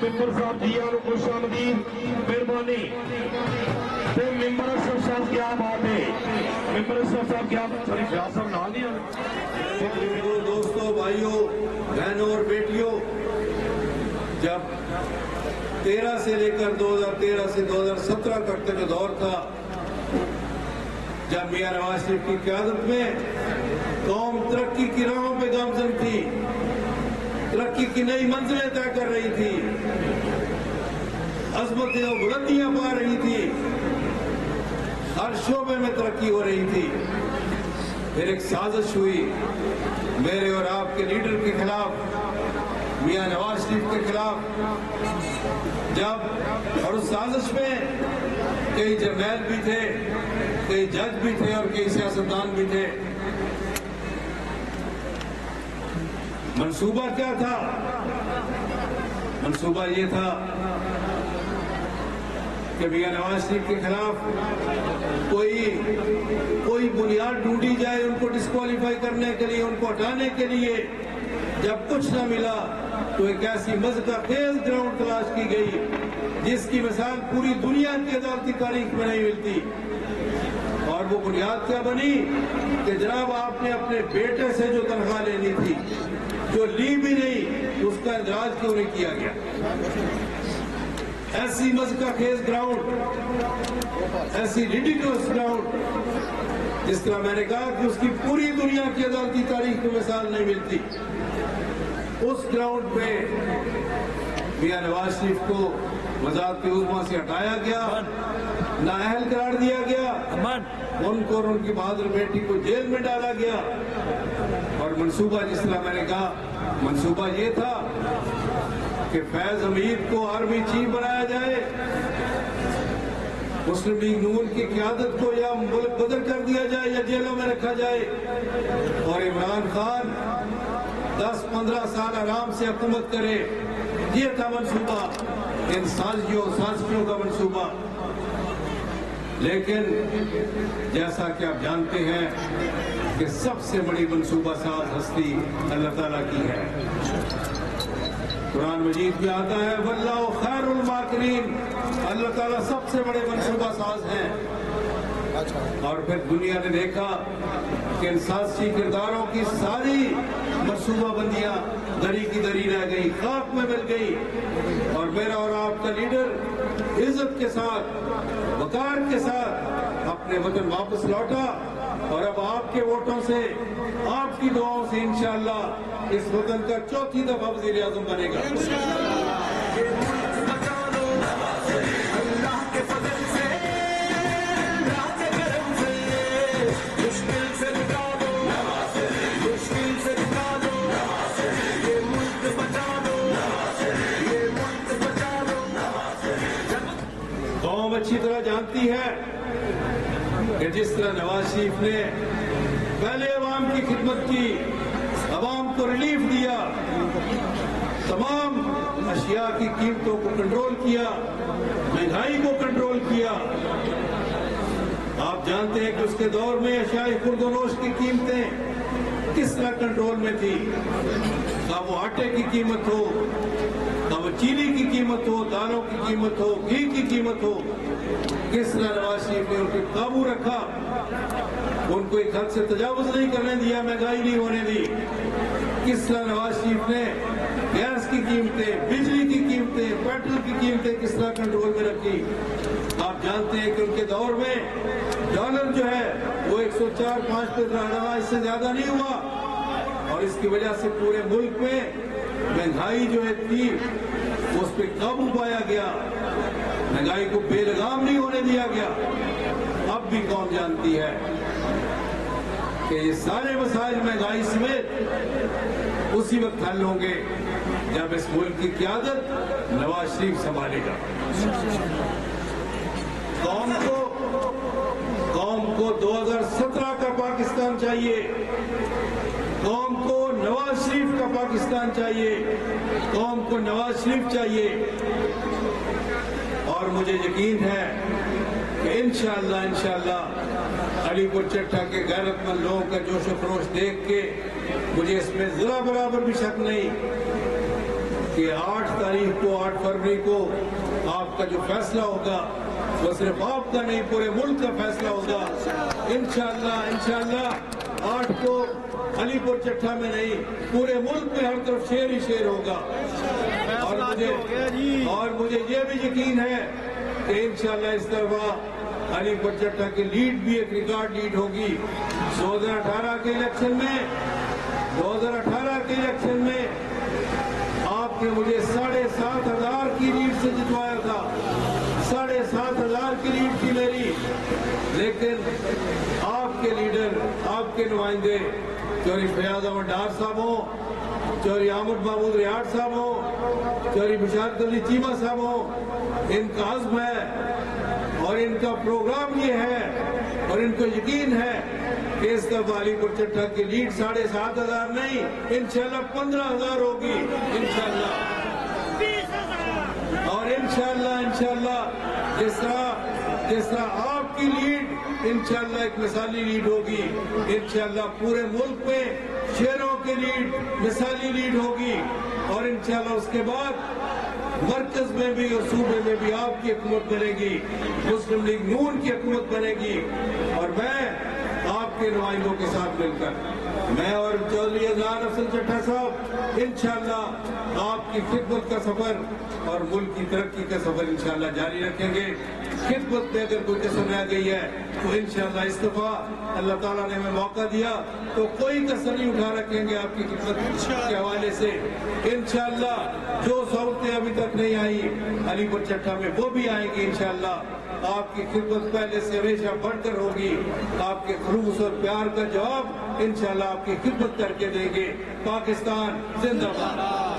ممبر صاحب جی آنو خوش آمدید مہربانی تے ممبر اشرف صاحب کیا بات ہے ممبر اشرف صاحب کیا سوری فیاض صاحب نہ دیا دوستوں بھائیوں بہنوں اور بیٹیوں جب 13 سے لے کر 2013 سے 2017 تک کا جو دور تھا جب میاں نواز شریف کی قیادت میں قوم ترقی کی راہوں پہ گامزن تھی ترقی کی نئی منزلیں طے کر رہی تھی عظمتیں اور بلندیاں پا رہی تھی ہر شعبے میں ترقی ہو رہی تھی پھر ایک سازش ہوئی میرے اور آپ کے لیڈر کے خلاف میاں نواز شریف کے خلاف جب اور اس سازش میں کئی جرنیل بھی تھے کئی جج بھی تھے اور کئی سیاستدان بھی تھے منصوبہ کیا تھا منصوبہ یہ تھا کہ میاں نواز شریف کے خلاف کوئی بنیاد ڈھونڈی جائے ان کو ڈسکوالیفائی کرنے کے لیے ان کو ہٹانے کے لیے جب کچھ نہ ملا تو ایک ایسی مذہبہ خیز گراؤنڈ تلاش کی گئی جس کی مثال پوری دنیا کی عدالتی تاریخ میں نہیں ملتی اور وہ بنیاد کیا بنی کہ جناب آپ نے اپنے بیٹے سے جو تنخواہ لینی تھی جو لی بھی نہیں اس کا اندراج کیوں نہیں کیا گیا ایسی مذہبہ خیز گراؤنڈ ایسی ریڈیکولس گراؤنڈ جس طرح میں نے کہا کہ اس کی پوری دنیا کی عدالتی تاریخ میں مثال نہیں ملتی اس گراؤنڈ پہ میاں نواز شریف کو وزارت عظمیٰ سے ہٹایا گیا نااہل قرار دیا گیا ان کو اور ان کی بہادر بیٹی کو جیل میں ڈالا گیا اور منصوبہ جس طرح میں نے کہا منصوبہ یہ تھا کہ فیض حمید کو آرمی چیف بنایا جائے مسلم لیگ نون کی قیادت کو یا ملک بدر کر دیا جائے یا جیلوں میں رکھا جائے اور عمران خان 10-15 سال آرام سے حکومت کرے یہ تھا منصوبہ ان سازشوں کا منصوبہ لیکن جیسا کہ آپ جانتے ہیں کہ سب سے بڑی منصوبہ ساز ہستی اللہ تعالیٰ کی ہے قرآن مجید میں آتا ہے واللہ خیر الماکرین اللہ تعالیٰ سب سے بڑے منصوبہ ساز ہیں اور پھر دنیا نے دیکھا کہ ان سازشی کرداروں کی ساری منصوبہ بندیاں دری کی دری رہ گئی خاک میں مل گئی اور میرا اور آپ کا لیڈر عزت کے ساتھ وقار کے ساتھ اپنے وطن واپس لوٹا اور اب آپ کے ووٹوں سے آپ کی دعاؤں سے انشاءاللہ اس وطن کا چوتھی دفعہ وزیر اعظم بنے گا قوم اچھی طرح جانتی ہے کہ جس طرح نواز شریف نے پہلے عوام کی خدمت کی عوام کو ریلیف دیا تمام اشیاء کی قیمتوں کو کنٹرول کیا مہنگائی کو کنٹرول کیا آپ جانتے ہیں کہ اس کے دور میں اشیاء خرد و نوش کی قیمتیں کس طرح کنٹرول میں تھی خواہ وہ آٹے کی قیمت ہو خواہ وہ چینی کی قیمت ہو دالوں کی قیمت ہو گھی کی قیمت ہو کس طرح نواز شریف نے ان کو قابو رکھا ان کو ایک حد سے تجاوز نہیں کرنے دیا مہنگائی نہیں ہونے دی کس طرح نواز شریف نے گیس کی قیمتیں بجلی کی قیمتیں پیٹرول کی قیمتیں کس طرح کنٹرول میں رکھی آپ جانتے ہیں کہ ان کے دور میں ڈالر جو ہے وہ 104-105 پہ رہا اس سے زیادہ نہیں ہوا اور اس کی وجہ سے پورے ملک میں مہنگائی جو ہے تھی اس پہ قابو پایا گیا مہنگائی کو بے لگام نہیں ہونے دیا گیا اب بھی قوم جانتی ہے کہ یہ سارے مسائل مہنگائی سمیت اسی وقت حل ہوں گے جب اس ملک کی قیادت نواز شریف سنبھالے گا قوم کو 2017 کا پاکستان چاہیے قوم کو نواز شریف کا پاکستان چاہیے قوم کو نواز شریف چاہیے اور مجھے یقین ہے کہ انشاءاللہ علی پور چٹھا کے غیرت مند لوگوں کا جوش و خروش دیکھ کے مجھے اس میں ذرا برابر بھی شک نہیں کہ 8 تاریخ کو 8 فروری کو آپ کا جو فیصلہ ہوگا وہ صرف آپ کا نہیں پورے ملک کا فیصلہ ہوگا انشاءاللہ 8 کو علی پور چٹھا میں نہیں پورے ملک میں ہر طرف شیر ہی شیر ہوگا اور مجھے یہ بھی یقین ہے کہ انشاءاللہ اس دفعہ علی پور چٹھا کی لیڈ بھی ایک ریکارڈ لیڈ ہوگی 2018 کے الیکشن میں آپ نے مجھے 7,500 کی لیڈ سے جتوایا تھا 7,500 کی لیڈ تھی میری لیکن آپ کے لیڈر آپ کے نمائندے چوری فیاض احمد ڈار صاحب ہوں چوری احمد محمود ریاض صاحب ہوں چوری بشارت علی چیمہ صاحب ہوں ان کا عزم ہے اور ان کا پروگرام یہ ہے اور ان کو یقین ہے کہ اس دفعہ علی پور چٹھا کی لیڈ 7,500 نہیں انشاءاللہ 15,000 ہوگی انشاءاللہ اور انشاءاللہ جس طرح آپ کی لیڈ انشاءاللہ ایک مثالی لیڈ ہوگی انشاءاللہ پورے ملک میں شہروں کی لیڈ مثالی لیڈ ہوگی اور انشاءاللہ اس کے بعد مرکز میں بھی اور صوبے میں بھی آپ کی حکومت بنے گی مسلم لیگ نون کی حکومت بنے گی اور میں آپ کے نمائندوں کے ساتھ مل کر میں اور چودھری اذہان افضل چٹھا صاحب انشاءاللہ آپ کی خدمت کا سفر اور ملک کی ترقی کا سفر انشاءاللہ جاری رکھیں گے خدمت میں اگر کوئی کسر رہ گئی ہے تو انشاءاللہ اس دفعہ اللہ تعالیٰ نے ہمیں موقع دیا تو کوئی کسر نہیں اٹھا رکھیں گے آپ کی خدمت کے حوالے سے انشاءاللہ جو سہولتیں ابھی تک نہیں آئی علی پور چٹھا میں وہ بھی آئیں گی انشاءاللہ آپ کی خدمت پہلے سے ہمیشہ بڑھ کر ہوگی آپ کے خلوص اور پیار کا جواب انشاءاللہ آپ کی خدمت کر کے دیں گے پاکستان زندہ باد